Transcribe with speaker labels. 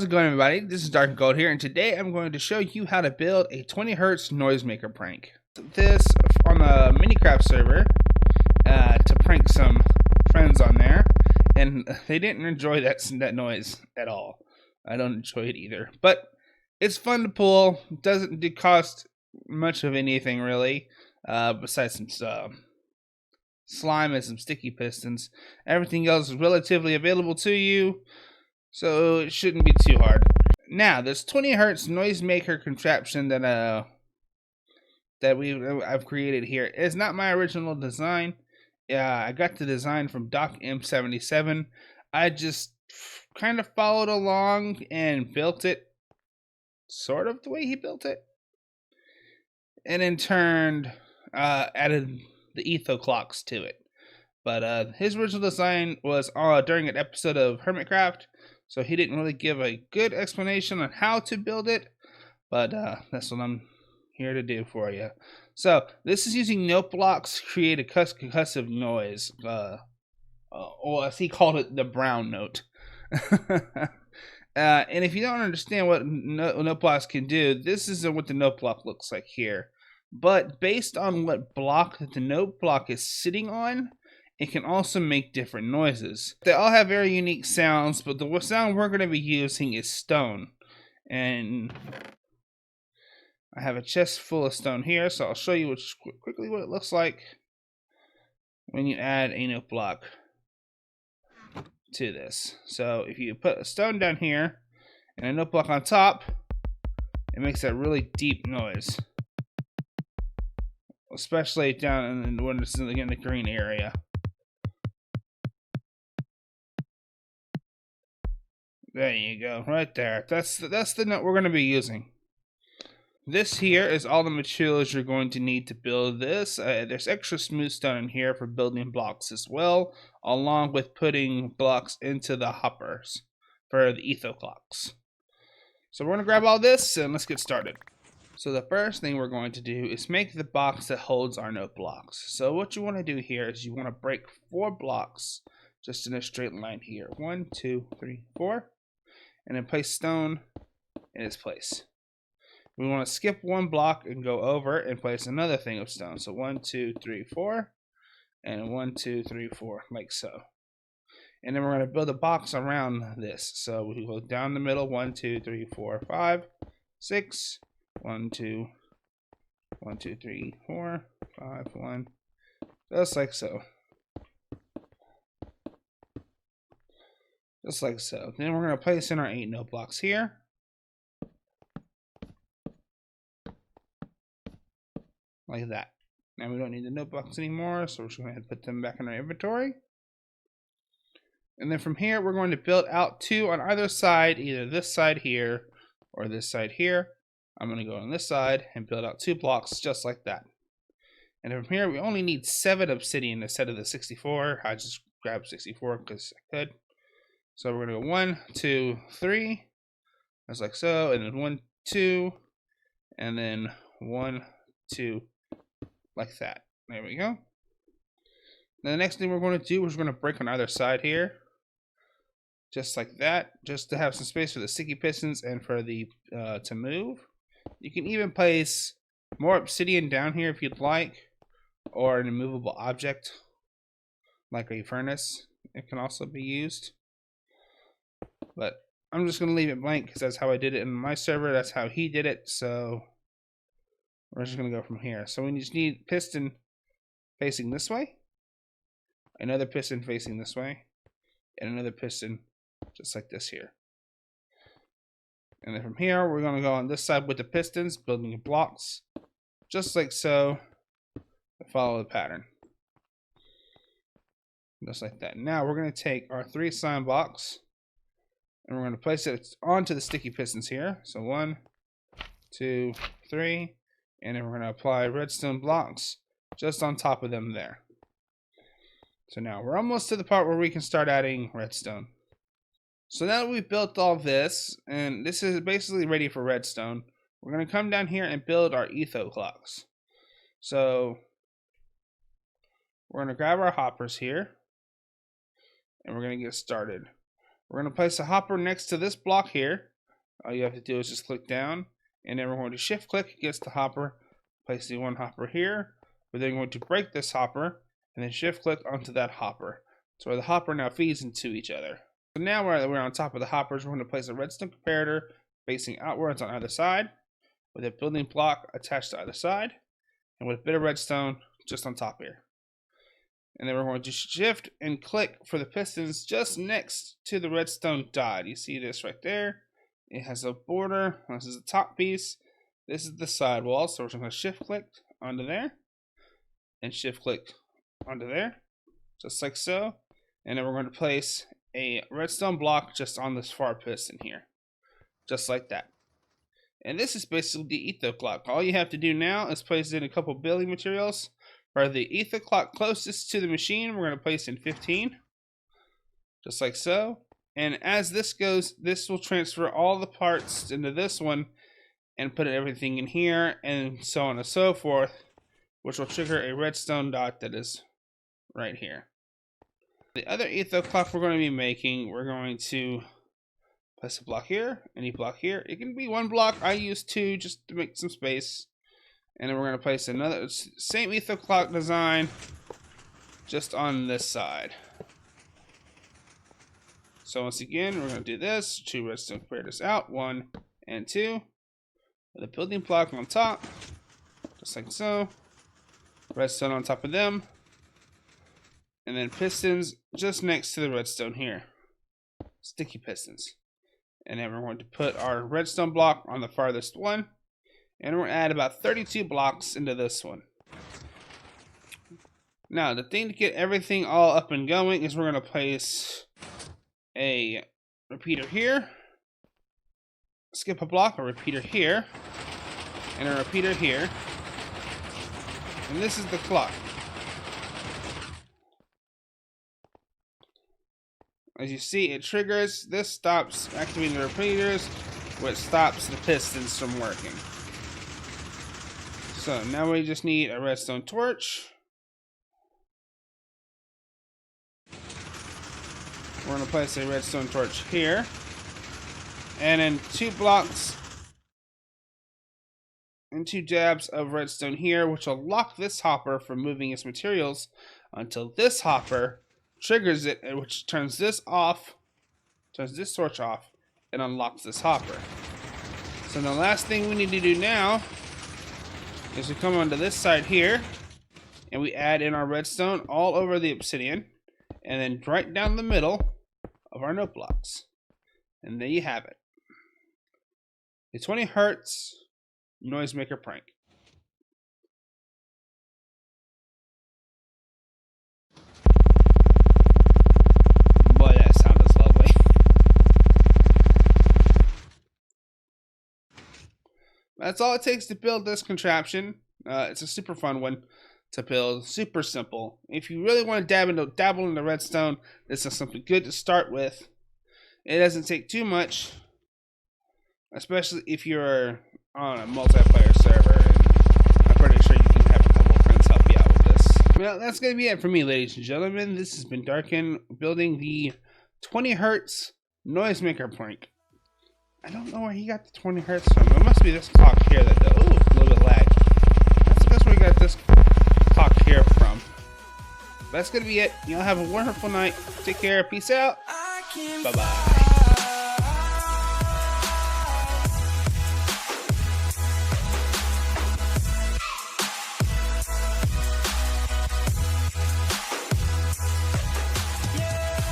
Speaker 1: How's it going, everybody? This is Dark and Gold here, and today I'm going to show you how to build a 20 Hz noisemaker prank. This on the minicraft server to prank some friends on there, and they didn't enjoy that noise at all. I don't enjoy it either, but it's fun to pull. Doesn't cost much of anything really, besides some slime and some sticky pistons. Everything else is relatively available to you, so it shouldn't be too hard. Now, this 20 Hz noisemaker contraption that I've created here is not my original design. I got the design from Docm77's. I just kind of followed along and built it sort of the way he built it, and in turn added the etho clocks to it. But his original design was during an episode of Hermitcraft, so he didn't really give a good explanation on how to build it, but that's what I'm here to do for you. So this is using note blocks to create a concussive noise, or as he called it, the brown note. And if you don't understand what note blocks can do, this is what the note block looks like here. But based on what block the note block is sitting on, it can also make different noises. They all have very unique sounds, but the sound we're going to be using is stone. And I have a chest full of stone here, so I'll show you quickly what it looks like when you add a note block to this. So if you put a stone down here and a note block on top, it makes that really deep noise, especially down when it's in the green area. There you go, right there. That's the note we're going to be using. This here is all the materials you're going to need to build this. There's extra smooth stone in here for building blocks as well, along with putting blocks into the hoppers for the etho clocks. So we're going to grab all this and let's get started. So the first thing we're going to do is make the box that holds our note blocks. So what you want to do here is you want to break 4 blocks just in a straight line here. 1, 2, 3, 4. And then place stone in its place. We want to skip 1 block and go over and place another thing of stone. So 1, 2, 3, 4, and 1, 2, 3, 4, like so. And then we're going to build a box around this. So we go down the middle, 1, 2, 3, 4, 5, 6, 1, 2, 1, 2, 3, 4, 5, 1, just like so. Just like so. Then we're going to place in our 8 note blocks here. Like that. Now we don't need the note blocks anymore, so we're just going to put them back in our inventory. And then from here, we're going to build out 2 on either side, either this side here or this side here. I'm going to go on this side and build out 2 blocks just like that. And from here, we only need 7 obsidian instead of the 64. I just grabbed 64 because I could. So we're going to go 1, 2, 3, just like so, and then 1, 2, and then 1, 2, like that. There we go. Now the next thing we're going to do is we're going to break on either side here, just like that, just to have some space for the sticky pistons and for the to move. You can even place more obsidian down here if you'd like, or an immovable object like a furnace. It can also be used. But I'm just going to leave it blank because that's how I did it in my server. That's how he did it. So we're just going to go from here. So we just need piston facing this way, another piston facing this way, and another piston just like this here. And then from here, we're going to go on this side with the pistons, building blocks just like so, to follow the pattern. Just like that. Now we're going to take our 3 slime blocks and we're going to place it onto the sticky pistons here. So 1, 2, 3, and then we're going to apply redstone blocks just on top of them there. So now we're almost to the part where we can start adding redstone. So now that we've built all this, and this is basically ready for redstone, we're going to come down here and build our etho clocks. So we're going to grab our hoppers here, and we're going to get started. We're going to place a hopper next to this block here, All you have to do is just click down, and then we're going to shift click against the hopper, place the one hopper here. We're then going to break this hopper, and then shift click onto that hopper. So where the hopper now feeds into each other. So now we're on top of the hoppers, we're going to place a redstone comparator facing outwards on either side, with a building block attached to either side, and with a bit of redstone just on top here. And then we're going to shift and click for the pistons just next to the redstone dot. You see this right there? It has a border. This is the top piece. This is the side wall. So we're just going to shift click onto there, and shift click onto there, just like so. And then we're going to place a redstone block just on this far piston here, just like that. And this is basically the ether clock. All you have to do now is place in a couple building materials. For the ether clock closest to the machine, we're going to place in 15, just like so. And as this goes, this will transfer all the parts into this one and put everything in here, and so on and so forth, which will trigger a redstone dot that is right here. The other ether clock we're going to be making, we're going to place a block here, any block here. It can be one block. I use two just to make some space. And then we're going to place another same ether clock design just on this side. So once again, we're going to do this. 2 redstone comparators out, 1 and 2. With a building block on top, just like so. Redstone on top of them. And then pistons just next to the redstone here. Sticky pistons. And then we're going to put our redstone block on the farthest one. And we're going to add about 32 blocks into this one. Now, the thing to get everything all up and going is we're going to place a repeater here, skip a block, a repeater here, and a repeater here. And this is the clock. As you see, it triggers. This stops activating the repeaters, which stops the pistons from working. So now we just need a redstone torch. We're going to place a redstone torch here. And then 2 blocks and 2 dabs of redstone here, which will lock this hopper from moving its materials until this hopper triggers it, which turns this off, turns this torch off, and unlocks this hopper. So the last thing we need to do now is we come onto this side here, and we add in our redstone all over the obsidian, and then right down the middle of our note blocks. And there you have it. A 20 hertz noisemaker prank. Boy, that sound is lovely. That's all it takes to build this contraption. It's a super fun one to build, super simple. If you really want to dabble into redstone, this is something good to start with. It doesn't take too much, especially if you're on a multiplayer server, and I'm pretty sure you can have a couple of friends help you out with this. Well, that's going to be it for me, ladies and gentlemen. This has been Darkin building the 20 hertz noisemaker prank. I don't know where he got the 20 hertz from. It must be this clock here that does. Ooh, a little bit lag. That's where we got this clock here from. That's gonna be it. Y'all have a wonderful night. Take care. Peace out. Bye bye.